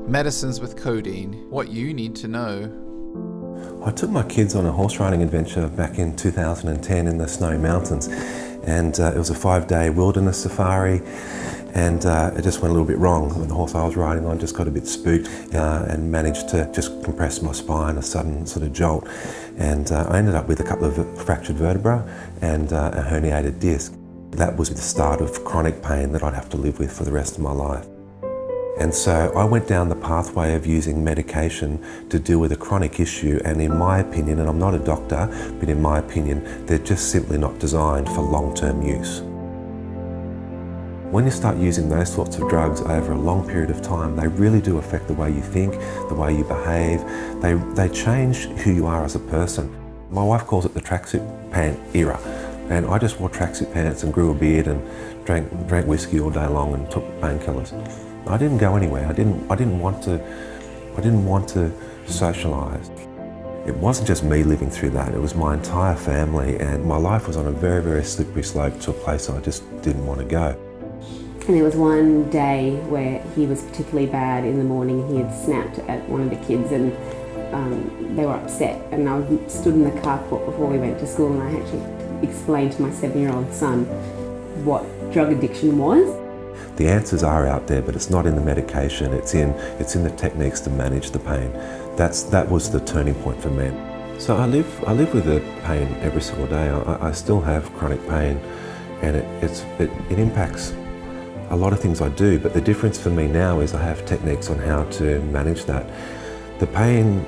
Medicines with Codeine, what you need to know. I took my kids on a horse riding adventure back in 2010 in the Snowy Mountains, and it was a 5-day wilderness safari, and it just went a little bit wrong. The horse I was riding on just got a bit spooked and managed to just compress my spine, a sudden sort of jolt, and I ended up with a couple of fractured vertebrae and a herniated disc. That was the start of chronic pain that I'd have to live with for the rest of my life. And so I went down the pathway of using medication to deal with a chronic issue, and in my opinion, and I'm not a doctor, but in my opinion, they're just simply not designed for long-term use. When you start using those sorts of drugs over a long period of time, they really do affect the way you think, the way you behave. They change who you are as a person. My wife calls it the tracksuit pant era, and I just wore tracksuit pants and grew a beard and drank whiskey all day long and took painkillers. I didn't go anywhere. I didn't want to socialise. It wasn't just me living through that, it was my entire family, and my life was on a very, very slippery slope to a place I just didn't want to go. And there was one day where he was particularly bad in the morning. He had snapped at one of the kids and they were upset, and I stood in the carport before we went to school, and I actually explained to my 7-year-old son what drug addiction was. The answers are out there, but it's not in the medication, it's in the techniques to manage the pain. That was the turning point for me. So I live with the pain every single day. I still have chronic pain, and it impacts a lot of things I do, but the difference for me now is I have techniques on how to manage that. The pain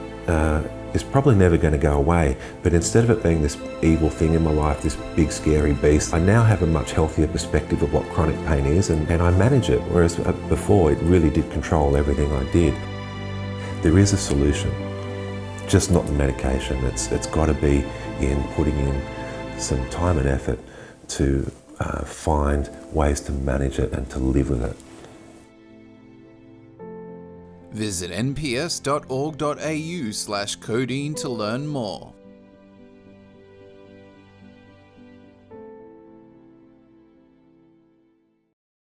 is probably never going to go away, but instead of it being this evil thing in my life, this big scary beast, I now have a much healthier perspective of what chronic pain is, and I manage it, whereas before it really did control everything I did. There is a solution, just not the medication. It's got to be in putting in some time and effort to find ways to manage it and to live with it. Visit nps.org.au/codeine to learn more.